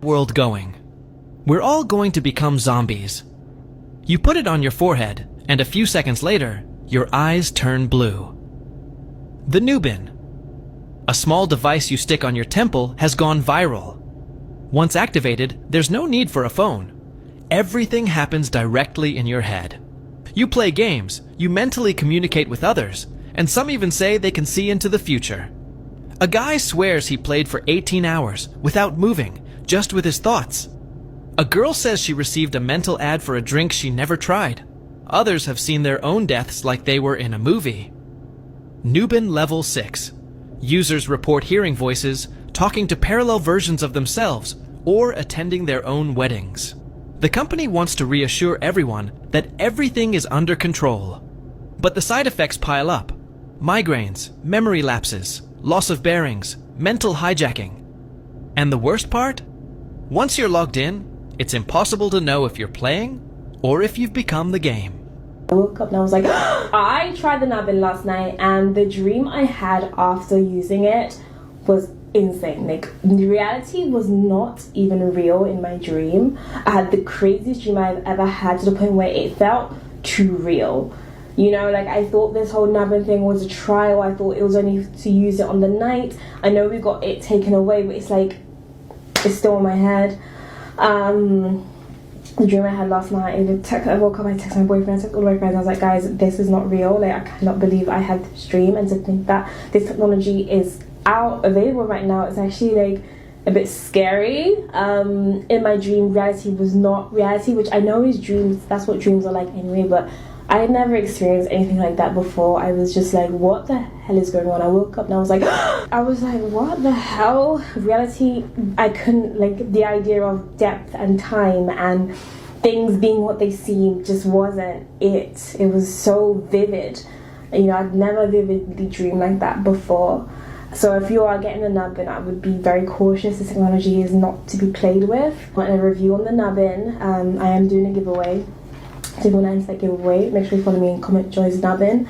World going. We're all going to become zombies. You put it on your forehead, and a few seconds later, your eyes turn blue. The Nubin. A small device you stick on your temple has gone viral. Once activated, there's no need for a phone. Everything happens directly in your head. You play games, you mentally communicate with others, and some even say they can see into the future. A guy swears he played for 18 hours without moving, just with his thoughts. A girl says she received a mental ad for a drink she never tried. Others have seen their own deaths like they were in a movie. Nubin Level 6. Users report hearing voices, talking to parallel versions of themselves, or attending their own weddings. The company wants to reassure everyone that everything is under control. But the side effects pile up. Migraines, memory lapses, loss of bearings, mental hijacking. And the worst part? Once you're logged in, it's impossible to know if you're playing or if you've become the game. I woke up and I was like, I tried the Nubin last night, and the dream I had after using it was insane. Like, the reality was not even real in my dream. I had the craziest dream I've ever had, to the point where it felt too real. You know, like, I thought this whole Nubin thing was a trial. I thought it was only to use it on the night. I know we got it taken away, but it's like, it's still in my head. The dream I had last night, I woke up, I texted my boyfriend, I texted all my friends, I was like, guys, this is not real. Like, I cannot believe I had this dream, and to think that this technology is available right now, it's actually like a bit scary. In my dream, reality was not reality, which I know is dreams, that's what dreams are like anyway, but I had never experienced anything like that before. I was just like, what the hell is going on? I woke up and I was like, what the hell? Reality, I couldn't, like, the idea of depth and time and things being what they seem just wasn't it. It was so vivid. You know, I've never vividly dreamed like that before. So if you are getting a Nubin, I would be very cautious. This technology is not to be played with. Want a review on the Nubin? I am doing a giveaway. That giveaway. Make sure you follow me and comment Joy's Nubin.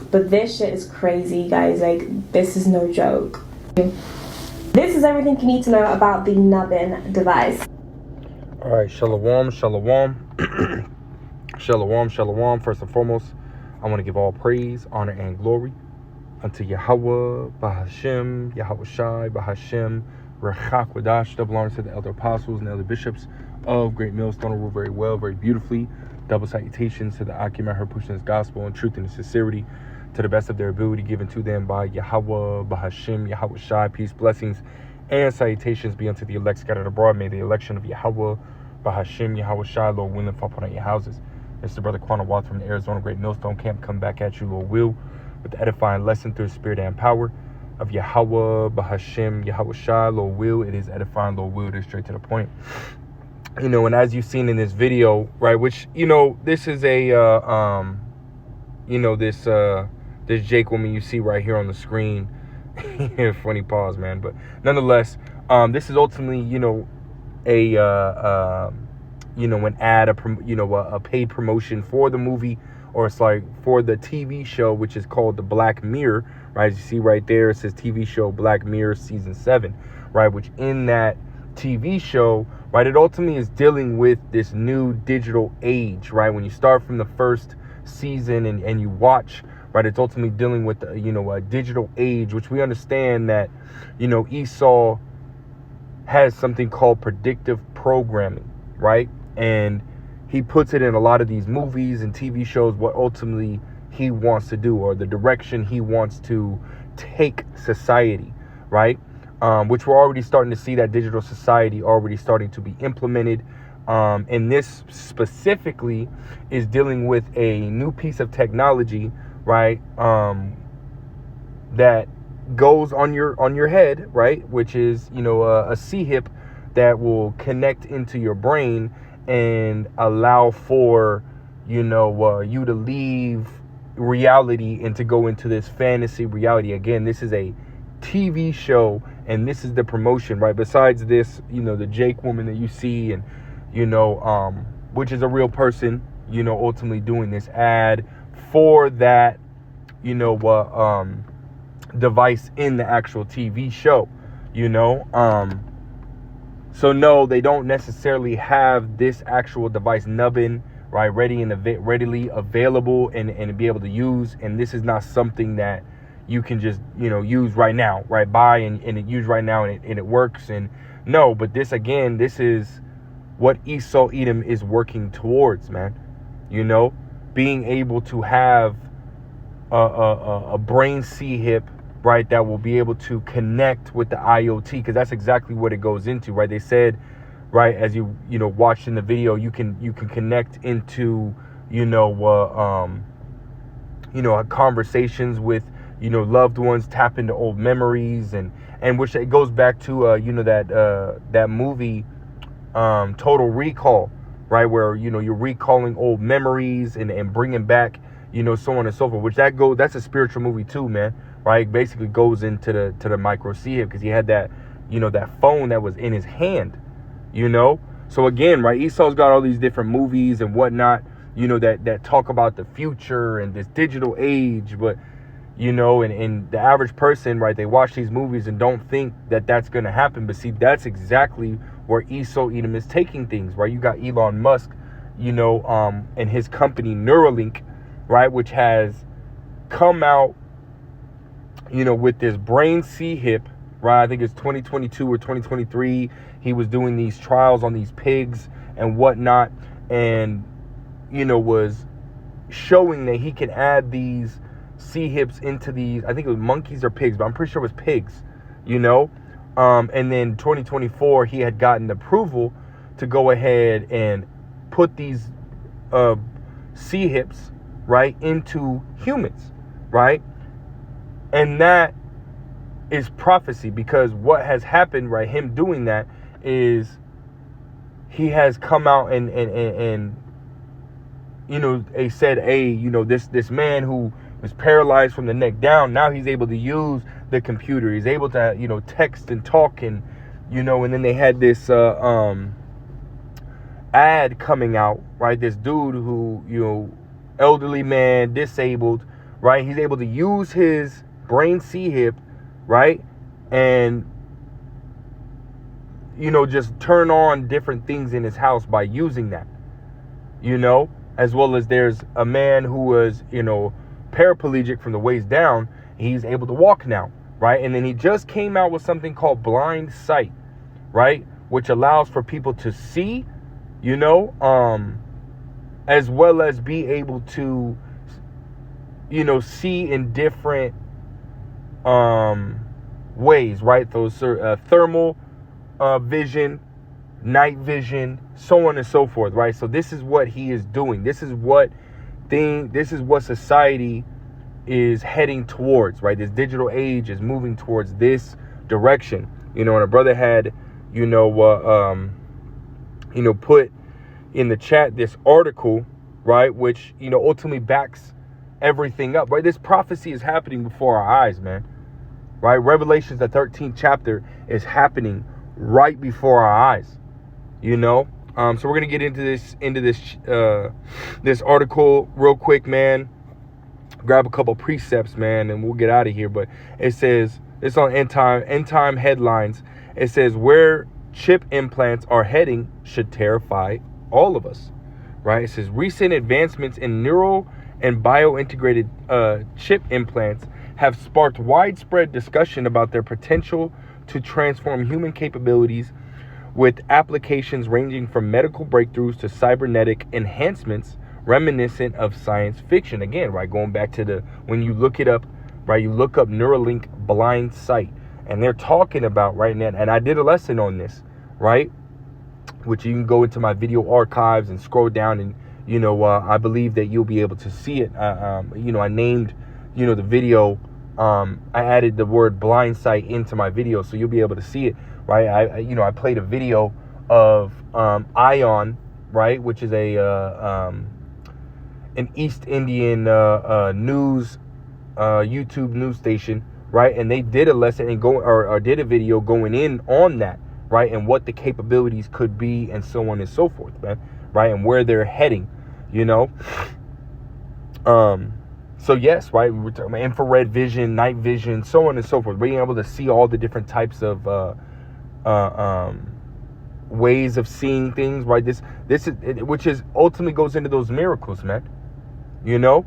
But this shit is crazy, guys. Like, this is no joke. This is everything you need to know about the Nubin device. Alright, shalom, shalom. Shalom, shalom. First and foremost, I want to give all praise, honor, and glory unto Yahweh, Bahashem, Yahweh Shai, Bahashem, Rechak Wadash. Double honor to the elder apostles and elder bishops of Great Millstone, who rule very well, very beautifully. Double salutations to the Akim and her pushing this gospel in truth and sincerity to the best of their ability, given to them by Yahweh, Bahashem, Yahweh Shai. Peace, blessings, and salutations be unto the elect scattered abroad. May the election of Yahweh, Bahashem, Yahweh Shai, Lord willing, fall upon your houses. It's the brother Quanah Watt from the Arizona Great Millstone Camp. Come back at you, Lord will, with the edifying lesson through the spirit and power of Yahweh, Bahashem, Yahweh Shai, Lord will. It is edifying, Lord will. It is straight to the point. You know, and as you've seen in this video, right, which, you know, this is a, you know, this Jake woman you see right here on the screen. Funny pause, man. But nonetheless, this is ultimately, you know, you know, an ad, a paid promotion for the movie, or it's like for the TV show, which is called The Black Mirror, right? As you see right there, it says TV show Black Mirror Season 7, right? Which in that TV show, right, it ultimately is dealing with this new digital age, right? When you start from the first season and you watch, right, it's ultimately dealing with, you know, a digital age, which we understand that, you know, Esau has something called predictive programming, right? And he puts it in a lot of these movies and TV shows, what ultimately he wants to do, or the direction he wants to take society, right? Which we're already starting to see that digital society already starting to be implemented. And this specifically is dealing with a new piece of technology, right? That goes on your head, right? Which is, you know, a C-hip that will connect into your brain and allow for, you know, you to leave reality and to go into this fantasy reality. Again, this is a TV show, and this is the promotion, right? Besides this, you know, the Jake woman that you see, and, you know, which is a real person, you know, ultimately doing this ad for that, you know, device in the actual TV show, you know. So no, they don't necessarily have this actual device nubbin, right, readily available and be able to use. And this is not something that you can just, use right now, right, buy and use right now and it works. And no, but this is what Esau Edom is working towards, man. Being able to have a brain C-hip, right, that will be able to connect with the IoT, because that's exactly what it goes into, right? They said, right, as you watched in the video, you can connect into conversations with loved ones, tap into old memories, and which it goes back to that movie Total Recall, right, where you're recalling old memories and bringing back so on and so forth, which that's a spiritual movie too, man, right? It basically goes into the micro C-hip, because he had that that phone that was in his hand, so again, right, Esau's got all these different movies and whatnot, that talk about the future and this digital age, but and the average person, right, they watch these movies and don't think that that's going to happen. But see, that's exactly where Esau Edom is taking things, right? You got Elon Musk, and his company Neuralink, right, which has come out, with this brain C-hip, right? I think it's 2022 or 2023. He was doing these trials on these pigs and whatnot, and was showing that he can add these C-hips into these, I think it was monkeys or pigs, but I'm pretty sure it was pigs, and then 2024 he had gotten approval to go ahead and put these C-hips, right, into humans, right? And that is prophecy, because what has happened, right, him doing that is he has come out and said, hey, this man who was paralyzed from the neck down, now he's able to use the computer. He's able to, text and talk, and then they had this ad coming out, right? This dude who, elderly man, disabled, right? He's able to use his brain C-hip, right? And, just turn on different things in his house by using that, as well as there's a man who was, paraplegic from the waist down. He's able to walk now, right? And then he just came out with something called blind sight, right, which allows for people to see, as well as be able to see in different ways, right? Those thermal vision, night vision, so on and so forth, right? So this is what he is doing. This is what society is heading towards, right? This digital age is moving towards this direction. And a brother had, put in the chat this article, right, which, ultimately backs everything up, right? This prophecy is happening before our eyes, man, right? Revelations, the 13th chapter, is happening right before our eyes, so we're gonna get into this article real quick, man. Grab a couple precepts, man, and we'll get out of here. But it says, it's on end time headlines. It says, where chip implants are heading should terrify all of us, right? It says, recent advancements in neural and bio-integrated chip implants have sparked widespread discussion about their potential to transform human capabilities, with applications ranging from medical breakthroughs to cybernetic enhancements reminiscent of science fiction. Again, right, going back to when you look it up, right, you look up Neuralink blind sight, and they're talking about right now, and I did a lesson on this, right, which you can go into my video archives and scroll down, and I believe that you'll be able to see it. I named the video, I added the word blind sight into my video, so you'll be able to see it, right? I played a video of Ion, right, which is an East Indian news YouTube news station, right? And they did a lesson and did a video going in on that, right, and what the capabilities could be and so on and so forth, man, right, and where they're heading, So yes, right, we're talking about infrared vision, night vision, so on and so forth, being able to see all the different types of ways of seeing things, right? This is which is ultimately goes into those miracles, man. You know,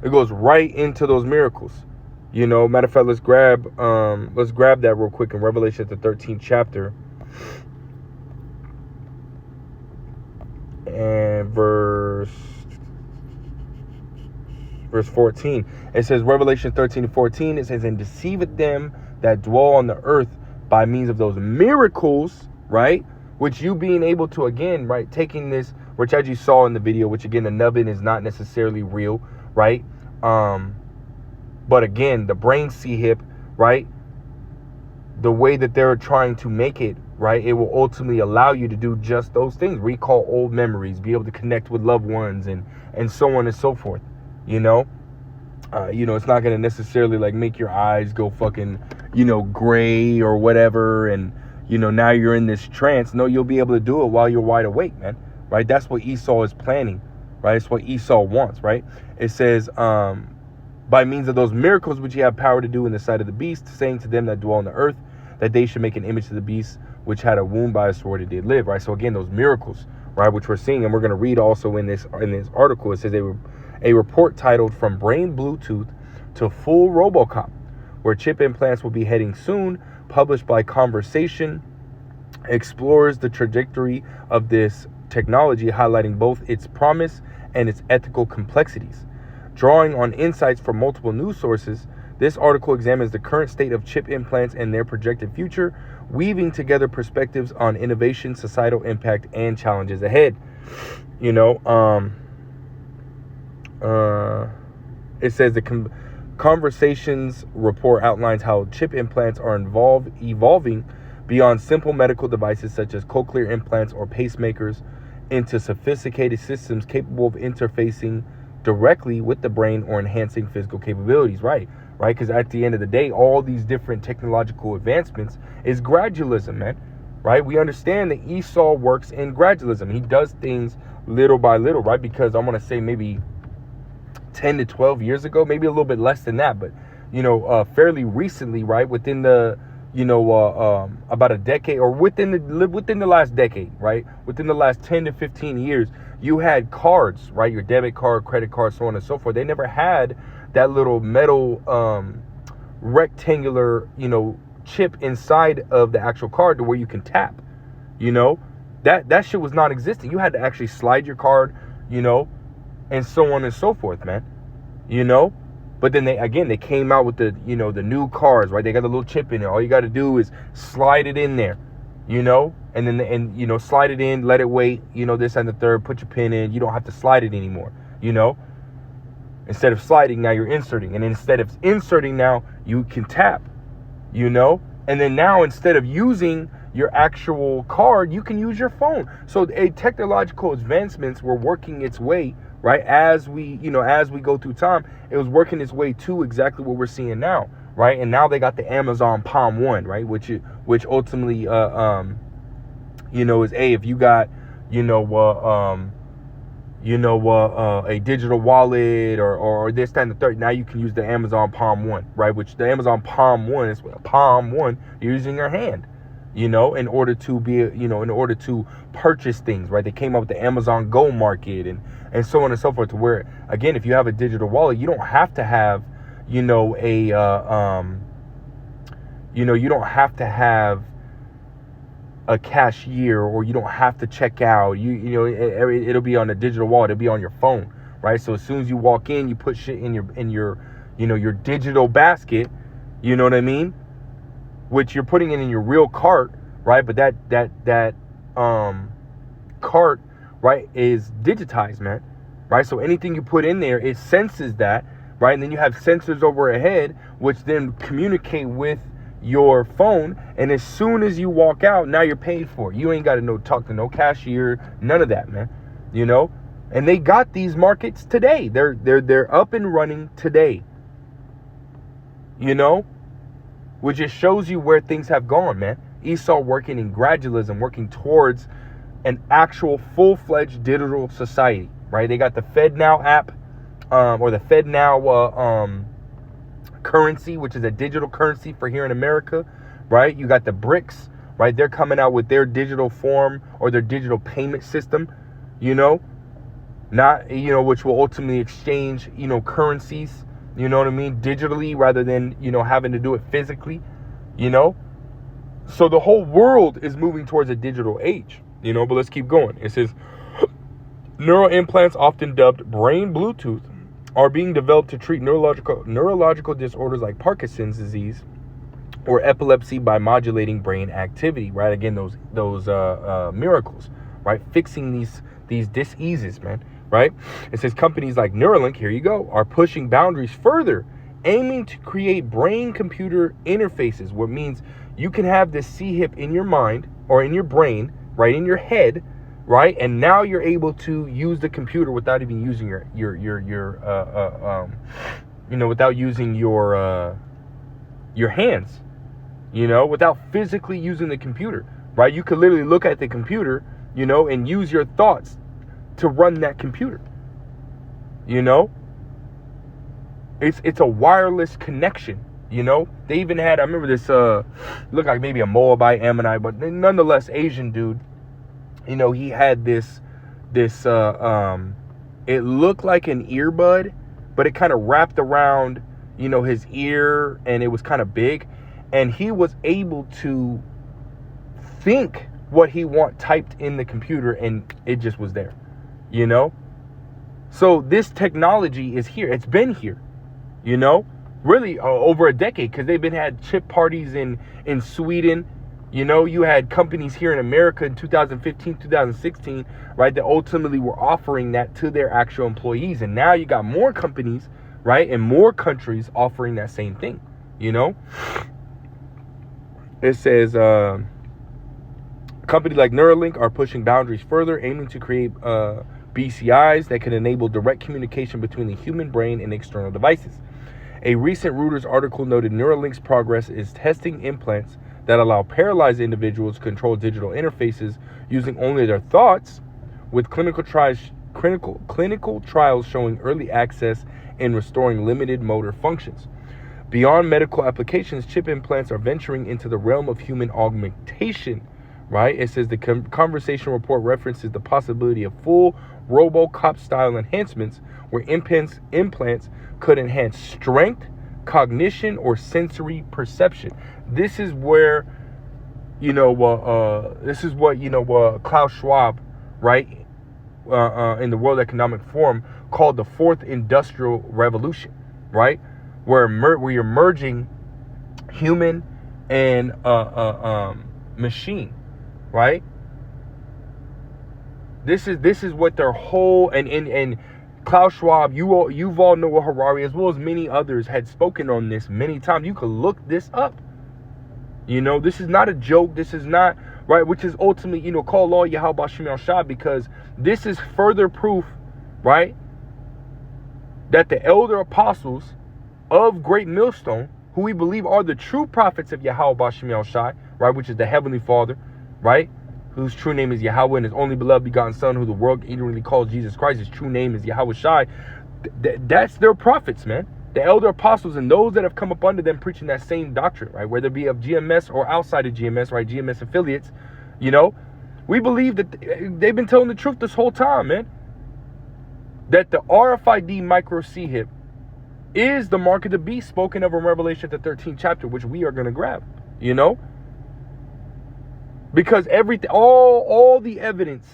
it goes right into those miracles. You know, matter of fact, let's grab that real quick in Revelation, the 13th chapter, and verse 14. It says, Revelation 13:14. It says, and deceiveth them that dwell on the earth by means of those miracles, right? Which you being able to, again, right, taking this, which as you saw in the video, which again, the nubbin is not necessarily real, right? But again, the brain C-hip, right? The way that they're trying to make it, right? It will ultimately allow you to do just those things. Recall old memories, be able to connect with loved ones, and so on and so forth. You know, it's not going to necessarily like make your eyes go fucking, gray or whatever. And, now you're in this trance. No, you'll be able to do it while you're wide awake, man. Right. That's what Esau is planning. Right. It's what Esau wants. Right. It says, by means of those miracles which you have power to do in the sight of the beast, saying to them that dwell on the earth, that they should make an image to the beast, which had a wound by a sword and did live. Right. So again, those miracles, right, which we're seeing, and we're going to read also in this article. It says a report titled From Brain Bluetooth to Full Robocop, where chip implants will be heading soon, published by Conversation, explores the trajectory of this technology, highlighting both its promise and its ethical complexities. Drawing on insights from multiple news sources, this article examines the current state of chip implants and their projected future, weaving together perspectives on innovation, societal impact, and challenges ahead. It says the Conversations report outlines how chip implants are evolving beyond simple medical devices such as cochlear implants or pacemakers into sophisticated systems capable of interfacing directly with the brain or enhancing physical capabilities. Right? Because at the end of the day, all these different technological advancements is gradualism, man. Right? We understand that Esau works in gradualism. He does things little by little, right? Because I'm going to say maybe 10 to 12 years ago, maybe a little bit less than that, but fairly recently, right, within the about a decade, or within the last decade, right, within the last 10 to 15 years, you had cards, right, your debit card, credit card, so on and so forth. They never had that little metal rectangular chip inside of the actual card to where you can tap. That shit was non-existent. You had to actually slide your card, and so on and so forth, man. But then they came out with the the new cars, right? They got a little chip in there. All you got to do is slide it in there, and then slide it in, let it wait, this and the third, put your pin in. You don't have to slide it anymore, Instead of sliding, now you're inserting, and instead of inserting, now you can tap, and then now instead of using your actual card, you can use your phone. So technological advancements were working its way, right, as we go through time. It was working its way to exactly what we're seeing now, right? And now they got the Amazon Palm One, right, which ultimately is if you got a digital wallet or this, that, and the third, now you can use the Amazon Palm One, right? Which the Amazon Palm One is Palm One, you're using your hand, in order to be, in order to purchase things, right? They came up with the Amazon Go Market and so on and so forth, to where, again, if you have a digital wallet, you don't have to have, you don't have to have a cashier, or you don't have to check out. It'll be on a digital wallet. It'll be on your phone, right? So as soon as you walk in, you put shit in your digital basket. You know what I mean? Which you're putting it in your real cart, right? But that cart, right, is digitized, man, right? So anything you put in there, it senses that, right? And then you have sensors overhead, which then communicate with your phone, and as soon as you walk out, now you're paid for it. You ain't got to talk to no cashier, none of that, man. And they got these markets today. They're up and running today. Which just shows you where things have gone, man. Esau working in gradualism, working towards an actual full-fledged digital society, right? They got the FedNow app, or the FedNow currency, which is a digital currency for here in America, right? You got the BRICS, right? They're coming out with their digital form or their digital payment system, you know, not, you know, which will ultimately exchange, you know, currencies, you know what I mean, digitally rather than, you know, having to do it physically, you know. So the whole world is moving towards a digital age, you know, but let's keep going. It says, neural implants, often dubbed brain Bluetooth, are being developed to treat neurological disorders like Parkinson's disease or epilepsy by modulating brain activity, right? Again, those miracles, right? Fixing these diseases, man, right? It says companies like Neuralink, here you go, are pushing boundaries further, aiming to create brain-computer interfaces, what means you can have this C-hip in your mind or in your brain, right, in your head, right? And now you're able to use the computer without even using your you know, without using your hands, you know, without physically using the computer, right? You could literally look at the computer, you know, and use your thoughts to run that computer, you know. It's a wireless connection, you know. They even had, I remember this, looked like maybe a Moabite, Ammonite, but nonetheless Asian dude. You know, he had this, it looked like an earbud, but it kind of wrapped around, you know, his ear, and it was kind of big. And he was able to think what he typed in the computer, and it just was there, you know? So this technology is here. It's been here, you know? Really over a decade, because they've had chip parties in Sweden. You know, you had companies here in America in 2015, 2016, right, that ultimately were offering that to their actual employees. And now you got more companies, right, and more countries offering that same thing, you know. It says, companies like Neuralink are pushing boundaries further, aiming to create BCIs that can enable direct communication between the human brain and external devices. A recent Reuters article noted Neuralink's progress is testing implants that allow paralyzed individuals to control digital interfaces using only their thoughts, with clinical trials showing early access in restoring limited motor functions. Beyond medical applications, chip implants are venturing into the realm of human augmentation, right? It says the conversation report references the possibility of full RoboCop-style enhancements where implants could enhance strength, cognition, or sensory perception. This is where, you know, this is what, you know, Klaus Schwab, right, in the World Economic Forum called the fourth industrial revolution, right, where you're merging human and machine, right? This is what their whole and Klaus Schwab, you've all Noah Harari, as well as many others, had spoken on this many times. You could look this up. You know, this is not a joke. This is not, right, which is ultimately, you know, call law Yahweh Shem Shah, because this is further proof, right, that the elder apostles of Great Millstone, who we believe are the true prophets of Yahweh Shem Shah, right, which is the Heavenly Father, right, whose true name is Yahweh, and his only beloved begotten Son, who the world ignorantly calls Jesus Christ. His true name is Yahweh Shai. That's their prophets, man. The elder apostles and those that have come up under them preaching that same doctrine, right? Whether it be of GMS or outside of GMS, right? GMS affiliates, you know. We believe that they've been telling the truth this whole time, man. That the RFID micro C-hip is the mark of the beast spoken of in Revelation, the 13th chapter, which we are going to grab, you know. Because everything, all the evidence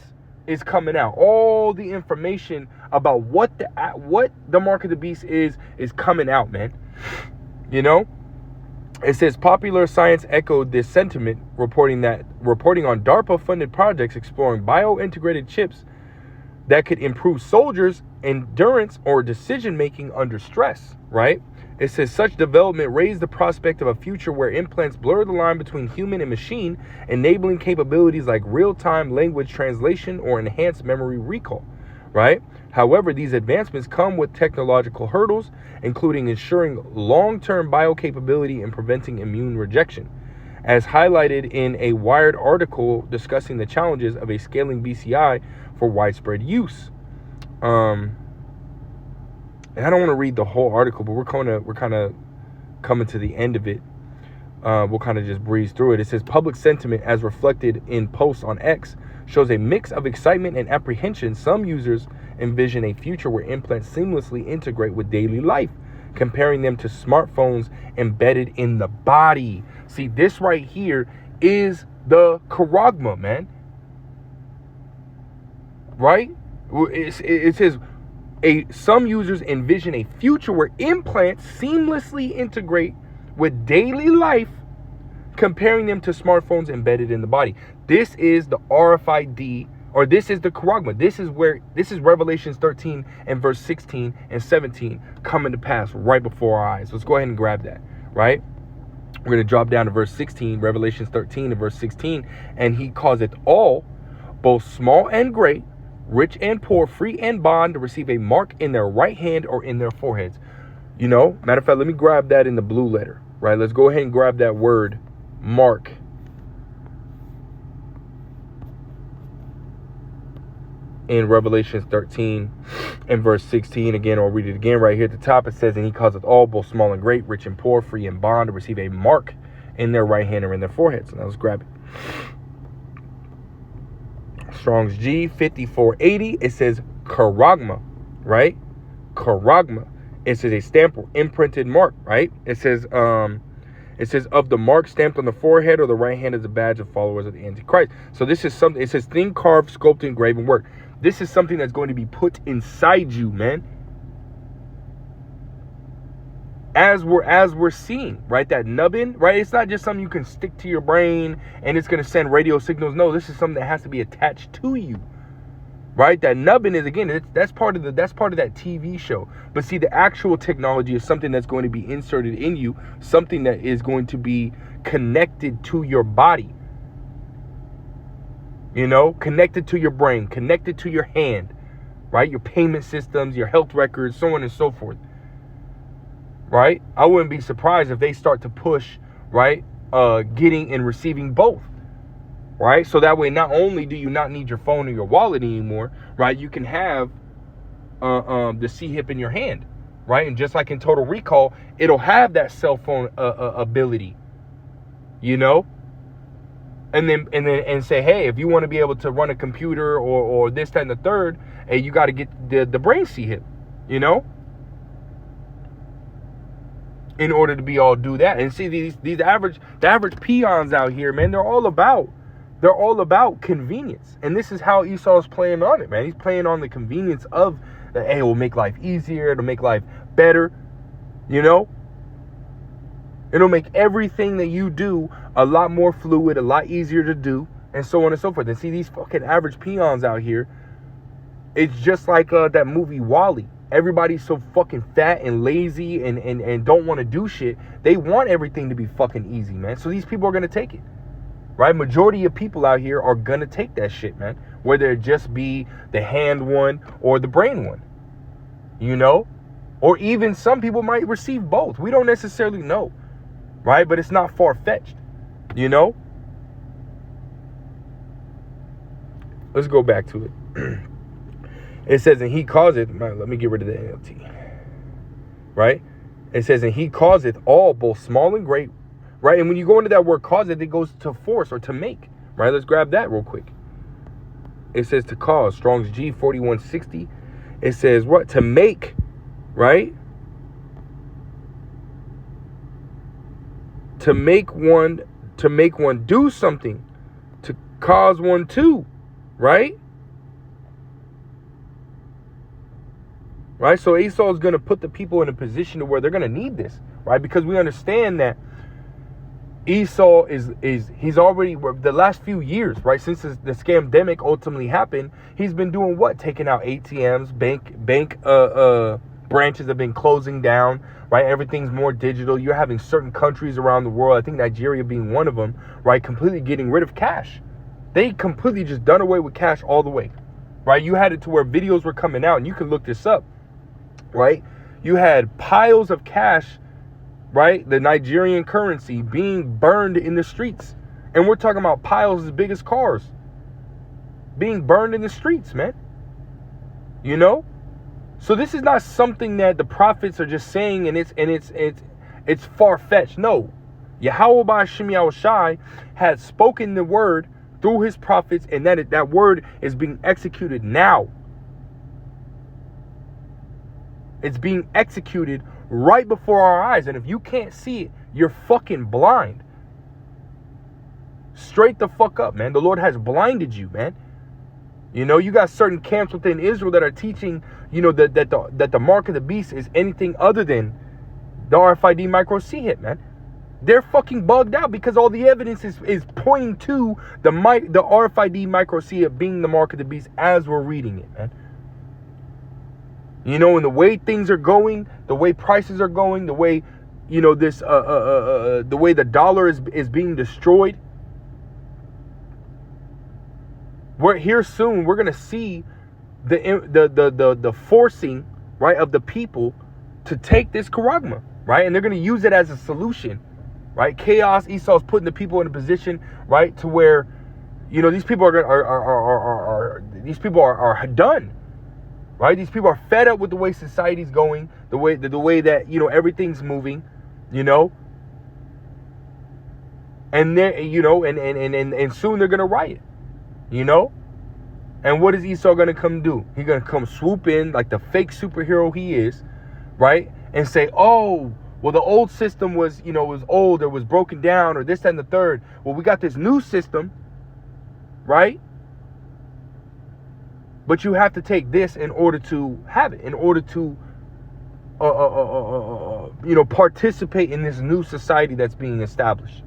is coming out. All the information about what the mark of the beast is coming out, man. You know, it says Popular Science echoed this sentiment, reporting on DARPA-funded projects exploring bio-integrated chips that could improve soldiers' endurance or decision-making under stress. Right? It says such development raised the prospect of a future where implants blur the line between human and machine, enabling capabilities like real-time language translation or enhanced memory recall, right? However, these advancements come with technological hurdles, including ensuring long-term biocapability and preventing immune rejection, as highlighted in a Wired article discussing the challenges of a scaling BCI for widespread use. And I don't want to read the whole article, but we're kind of coming to the end of it. We'll kind of just breeze through it. It says public sentiment as reflected in posts on X shows a mix of excitement and apprehension. Some users envision a future where implants seamlessly integrate with daily life, comparing them to smartphones embedded in the body. See, this right here is the Charagma, man. Right? It says some users envision a future where implants seamlessly integrate with daily life, comparing them to smartphones embedded in the body. This is the RFID, or this is the Charagma. This is Revelations 13 and verse 16 and 17 coming to pass right before our eyes. Let's go ahead and grab that, right? We're going to drop down to verse 16, Revelations 13 and verse 16. And he causeth all, both small and great, rich and poor, free and bond, to receive a mark in their right hand or in their foreheads. You know, matter of fact, let me grab that in the blue letter, right? Let's go ahead and grab that word, mark. In Revelation 13 and verse 16, again, I'll read it again right here at the top. It says, and he causeth all, both small and great, rich and poor, free and bond, to receive a mark in their right hand or in their foreheads. So now let's grab it. Strong's G 5480, it says Charagma, right? Charagma. It says a stamp or imprinted mark, right? It says of the mark stamped on the forehead or the right hand as a badge of followers of the Antichrist. So this is something, it says thing carved, sculpted, graven work. This is something that's going to be put inside you, man. As we're seeing, right? That nubbin, right? It's not just something you can stick to your brain and it's going to send radio signals. No, this is something that has to be attached to you, right? That nubbin is, again, that's part of that TV show. But see, the actual technology is something that's going to be inserted in you, something that is going to be connected to your body, you know, connected to your brain, connected to your hand, right? Your payment systems, your health records, so on and so forth. Right? I wouldn't be surprised if they start to push, right, getting and receiving both, right? So that way, not only do you not need your phone or your wallet anymore, right, you can have the C-hip in your hand, right? And just like in Total Recall, it'll have that cell phone ability, you know? And say, hey, if you want to be able to run a computer or this, that, and the third, hey, you got to get the brain C-hip, you know? In order to be all do that. And see, the average peons out here, man, they're all about convenience. And this is how Esau's playing on it, man. He's playing on the convenience of, hey, it will make life easier, it'll make life better, you know? It'll make everything that you do a lot more fluid, a lot easier to do, and so on and so forth. And see, these fucking average peons out here, it's just like that movie WALL-E. Everybody's so fucking fat and lazy and don't want to do shit. They want everything to be fucking easy, man. So these people are going to take it, right? Majority of people out here are going to take that shit, man. Whether it just be the hand one or the brain one, you know? Or even some people might receive both. We don't necessarily know, right? But it's not far-fetched, you know? Let's go back to it. It says, and he causeth, let me get rid of the NLT, right? It says, and he causeth all, both small and great, right? And when you go into that word causeth, it goes to force or to make, right? Let's grab that real quick. It says to cause, Strong's G 4160. It says what? To make, right? To make one do something, to cause one to, right? Right, so Esau is going to put the people in a position to where they're going to need this, right? Because we understand that Esau he's already, the last few years, right, since the scamdemic ultimately happened, he's been doing what? Taking out ATMs, bank branches have been closing down, right? Everything's more digital. You're having certain countries around the world, I think Nigeria being one of them, right, completely getting rid of cash. They completely just done away with cash all the way, right? You had it to where videos were coming out, and you can look this up. Right? You had piles of cash, right? The Nigerian currency being burned in the streets. And we're talking about piles as big as cars being burned in the streets, man. You know? So this is not something that the prophets are just saying and it's far-fetched. No. Yahweh Ba'Shem Yahushai had spoken the word through his prophets, and that word is being executed now. It's being executed right before our eyes. And if you can't see it, you're fucking blind. Straight the fuck up, man. The Lord has blinded you, man. You know, you got certain camps within Israel that are teaching, you know, that the mark of the beast is anything other than the RFID micro C hit, man. They're fucking bugged out because all the evidence is pointing to the RFID micro C hit being the mark of the beast as we're reading it, man. You know, and the way things are going, the way prices are going, the way, you know, this the way the dollar is being destroyed. We're here soon. We're gonna see the forcing, right, of the people to take this charagma, right, and they're gonna use it as a solution, right? Chaos. Esau's putting the people in a position, right, to where, you know, these people are done, right? These people are fed up with the way society's going, the way that, you know, everything's moving, you know, and they, you know, and soon they're gonna riot. You know? And what is Esau going to come do? He's going to come swoop in like the fake superhero he is, right? And say, oh, well, the old system was, you know, was old or was broken down or this, that, and the third. Well, we got this new system, right? But you have to take this in order to have it, in order to, you know, participate in this new society that's being established.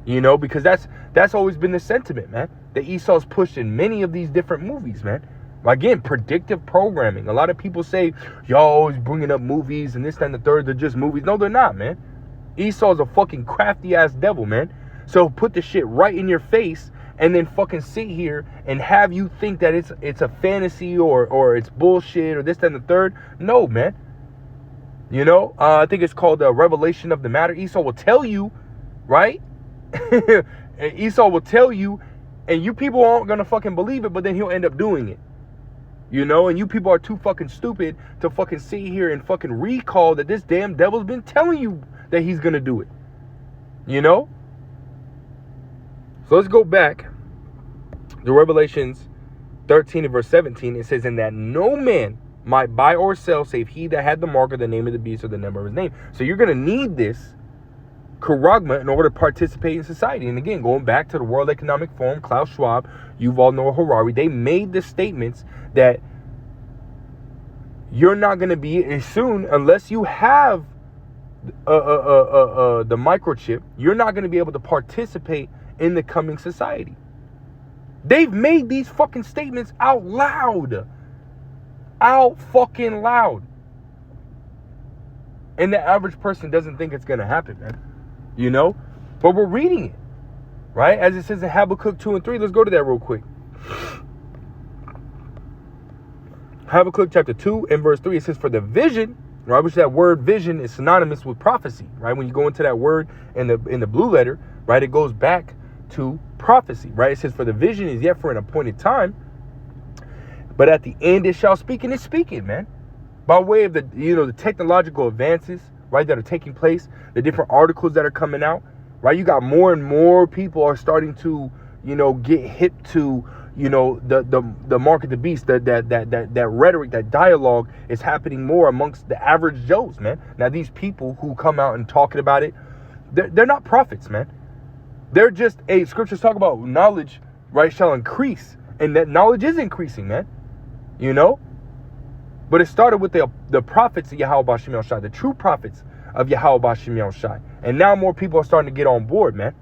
You know, because that's always been the sentiment, man, that Esau's pushed in many of these different movies, man. Again, predictive programming. A lot of people say, y'all always bringing up movies and this, that, and the third. They're just movies. No, they're not, man. Esau's a fucking crafty ass devil, man. So put the shit right in your face and then fucking sit here and have you think that it's a fantasy or it's bullshit or this, that, and the third. No, man. You know, I think it's called the revelation of the matter. Esau will tell you, right? Esau will tell you, and you people aren't gonna fucking believe it, but then he'll end up doing it. You know, and you people are too fucking stupid to fucking sit here and fucking recall that this damn devil's been telling you that he's gonna do it. You know? So let's go back to Revelations 13 and verse 17. It says, "And that no man might buy or sell save he that had the mark or the name of the beast or the number of his name." So you're gonna need this charagma in order to participate in society. And again, going back to the World Economic Forum, Klaus Schwab, Yuval Noah Harari, they made the statements that you're not going to be as soon, unless you have the microchip, you're not going to be able to participate in the coming society. They've made these fucking statements out loud. Out fucking loud. And the average person doesn't think it's going to happen, man. You know, but we're reading it, right? As it says in Habakkuk 2 and 3. Let's go to that real quick. Habakkuk chapter 2 and verse 3. It says, "For the vision," right? Which that word vision is synonymous with prophecy, right? When you go into that word in the blue letter, right, it goes back to prophecy, right? It says, "For the vision is yet for an appointed time, but at the end it shall speak," and it's speaking, man. By way of the, you know, the technological advances, right, that are taking place, the different articles that are coming out, right? You got more and more people are starting to, you know, get hip to, you know, the mark of the beast, that rhetoric, that dialogue is happening more amongst the average Joes, man. Now, these people who come out and talking about it, they're not prophets, man. They're just, scriptures talk about knowledge, right, shall increase, and that knowledge is increasing, man. You know? But it started with the prophets of Yahweh Ba'Shem Yahushai, the true prophets of Yahweh Ba'Shem Yahushai. And now more people are starting to get on board, man.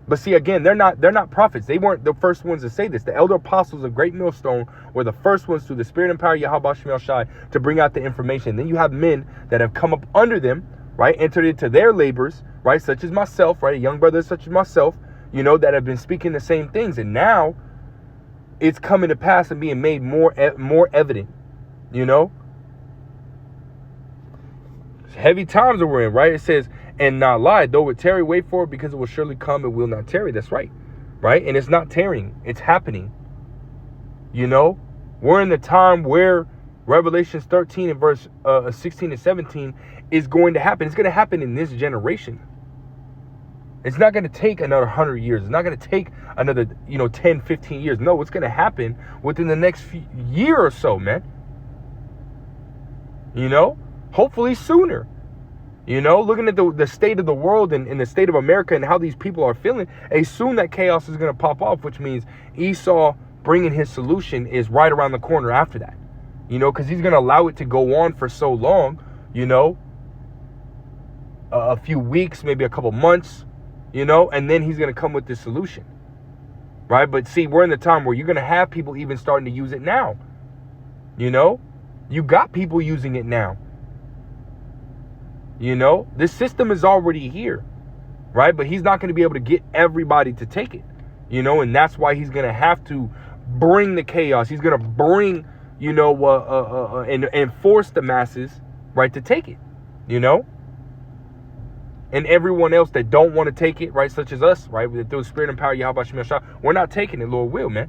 But see, again, they're not prophets. They weren't the first ones to say this. The elder apostles of Great Millstone were the first ones through the spirit and power of Yahweh Ba'Shem Yahushai to bring out the information. Then you have men that have come up under them, right, entered into their labors, right, such as myself, right, young brothers such as myself, you know, that have been speaking the same things. And now it's coming to pass and being made more evident, you know. Heavy times that we're in, right? It says, "And not lie, though it tarry, wait for it, because it will surely come, it will not tarry." That's right, right? And it's not tarrying, it's happening. You know, we're in the time where Revelations 13 and verse 16 and 17 is going to happen. It's going to happen in this generation. It's not going to take another 100 years. It's not going to take another, 10, 15 years. No, what's going to happen within the next year or so, man. Hopefully sooner. Looking at the state of the world and the state of America and how these people are feeling, soon that chaos is going to pop off, which means Esau bringing his solution is right around the corner after that. Because he's going to allow it to go on for so long, a few weeks, maybe a couple months, and then he's going to come with this solution, right? But see, we're in the time where you're going to have people even starting to use it now. You got people using it now. This system is already here, right? But he's not going to be able to get everybody to take it, and that's why he's going to have to bring the chaos. He's going to bring, and force the masses, right, to take it, and everyone else that don't want to take it, right, such as us, right, through spirit and power, Yahweh Shem Yahshua, we're not taking it, Lord will, man.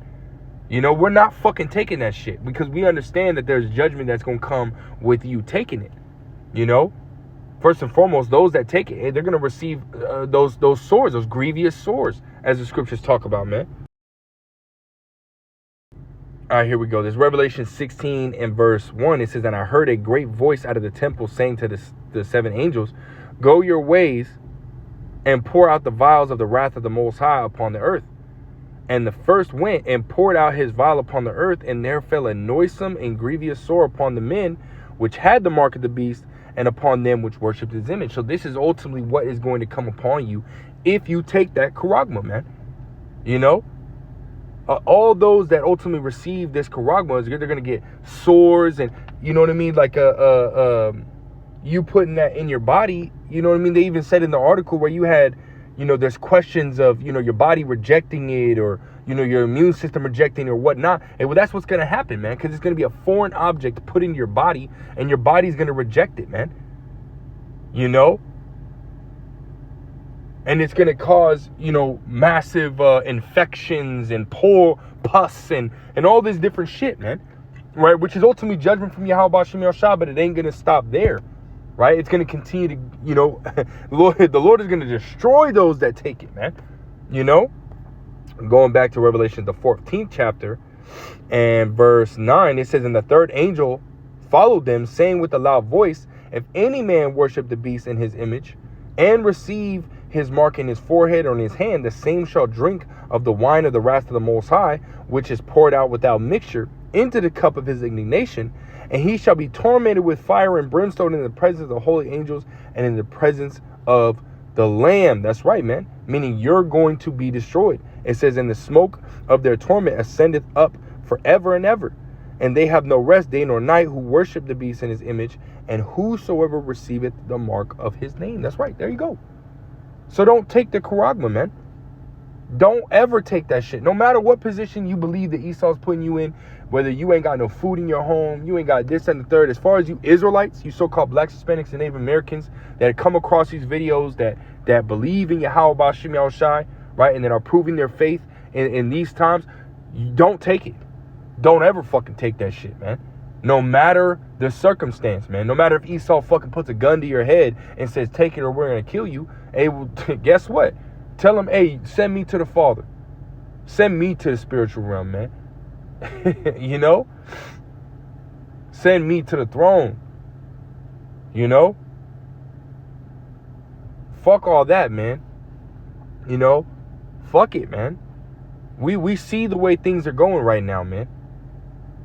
We're not fucking taking that shit because we understand that there's judgment that's going to come with you taking it, First and foremost, those that take it, they're going to receive those swords, those grievous swords, as the scriptures talk about, man. All right, here we go. There's Revelation 16 and verse 1. It says, "And I heard a great voice out of the temple saying to the seven angels, go your ways and pour out the vials of the wrath of the Most High upon the earth. And the first went and poured out his vial upon the earth, and there fell a noisome and grievous sore upon the men which had the mark of the beast, and upon them which worshipped his image." So this is ultimately what is going to come upon you if you take that charagma, man. All those that ultimately receive this charagma, they're going to get sores and, like you putting that in your body, They even said in the article where you had, there's questions of, your body rejecting it or, your immune system rejecting it or whatnot. And well, that's what's going to happen, man, because it's going to be a foreign object put in your body and your body's going to reject it, man. And it's going to cause, massive infections and pus and all this different shit, man. Right? Which is ultimately judgment from Yahweh Shem Yahshua, but it ain't going to stop there. Right? It's going to continue to, the Lord is going to destroy those that take it, man. Going back to Revelation, the 14th chapter and verse 9, it says, "And the third angel followed them, saying with a loud voice, if any man worship the beast in his image and receive his mark in his forehead or in his hand, the same shall drink of the wine of the wrath of the Most High, which is poured out without mixture into the cup of his indignation. And he shall be tormented with fire and brimstone in the presence of the holy angels and in the presence of the Lamb." That's right, man. Meaning you're going to be destroyed. It says, "And the smoke of their torment ascendeth up forever and ever. And they have no rest day nor night who worship the beast in his image, and whosoever receiveth the mark of his name." That's right. There you go. So don't take the charagma, man. Don't ever take that shit. No matter what position you believe that Esau's putting you in, whether you ain't got no food in your home, you ain't got this and the third. As far as you Israelites, you so-called blacks, Hispanics, and Native Americans that come across these videos that believe in Yahweh Shem Yahushai, right, and that are proving their faith in these times, you don't take it. Don't ever fucking take that shit, man. No matter the circumstance, man. No matter if Esau fucking puts a gun to your head and says, take it or we're going to kill you. Hey, well, guess what? Tell him, hey, send me to the Father. Send me to the spiritual realm, man. Send me to the throne. Fuck all that, man. Fuck it, man. We see the way things are going right now, man.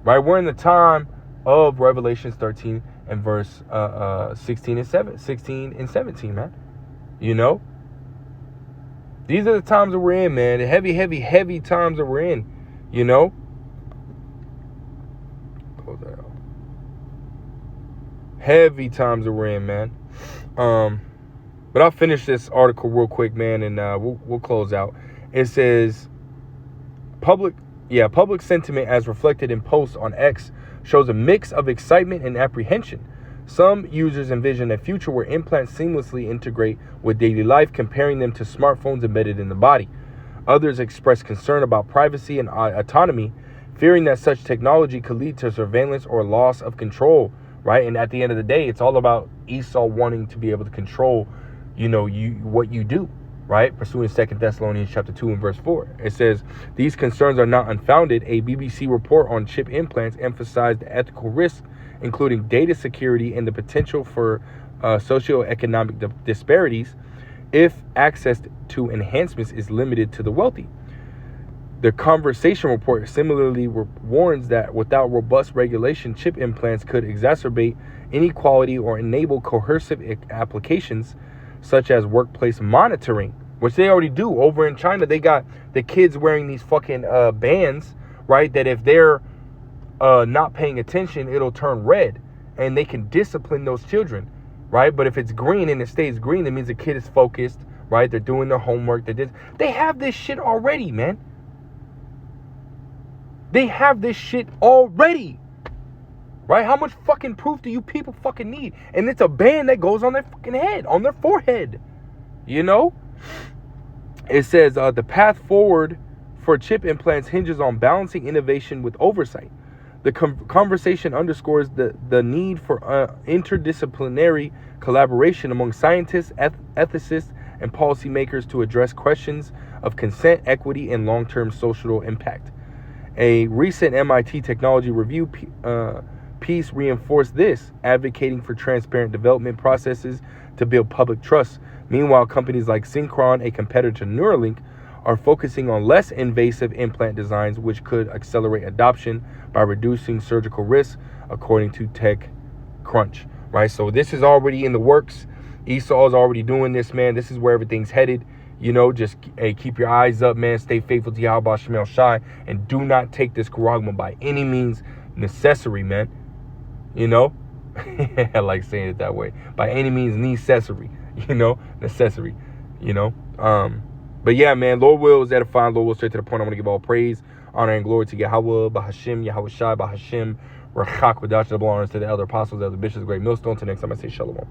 Right? We're in the time of Revelations 13 and verse 16 and 17, man. These are the times that we're in, man. The heavy times that we're in. Close that out. Heavy times that we're in, man. But I'll finish this article real quick, man, and we'll close out. It says public sentiment as reflected in posts on X shows a mix of excitement and apprehension. Some users envision a future where implants seamlessly integrate with daily life, comparing them to smartphones embedded in the body. Others express concern about privacy and autonomy, fearing that such technology could lead to surveillance or loss of control, right? And at the end of the day, it's all about Esau wanting to be able to control, what you do, right? Pursuing 2 Thessalonians chapter 2 and verse 4. It says, these concerns are not unfounded. A BBC report on chip implants emphasized the ethical risks, including data security and the potential for socioeconomic disparities if access to enhancements is limited to the wealthy. The Conversation report similarly warns that without robust regulation, chip implants could exacerbate inequality or enable coercive applications such as workplace monitoring, which they already do. Over in China, they got the kids wearing these fucking bands, right? That if they're not paying attention, it'll turn red, and they can discipline those children, right? But if it's green and it stays green, that means the kid is focused, right? They're doing their homework. They have this shit already, man. They have this shit already, right? How much fucking proof do you people fucking need? And it's a band that goes on their fucking head, on their forehead, you know? It says the path forward for chip implants hinges on balancing innovation with oversight. The conversation underscores the need for interdisciplinary collaboration among scientists, ethicists, and policymakers to address questions of consent, equity, and long-term social impact. A recent MIT technology review piece reinforced this, advocating for transparent development processes to build public trust. Meanwhile, companies like Synchron, a competitor to Neuralink, are focusing on less invasive implant designs, which could accelerate adoption by reducing surgical risks, according to TechCrunch. Right, so this is already in the works. Esau is already doing this, man. This is where everything's headed. You know, just keep your eyes up, man. Stay faithful to Yahweh Shemel Shai, and do not take this Charagma by any means necessary, man. You know, I like saying it that way. By any means necessary, you know, necessary, you know. But yeah, man, Lord will is edifying. Lord will straight to the point. I want to give all praise, honor, and glory to Yahweh, Bahashim, Yahweh Shai, Bahashim, Rachak, Wadash, double honors to the elder apostles, elder bishops, great millstone. Till next time, I say shalom.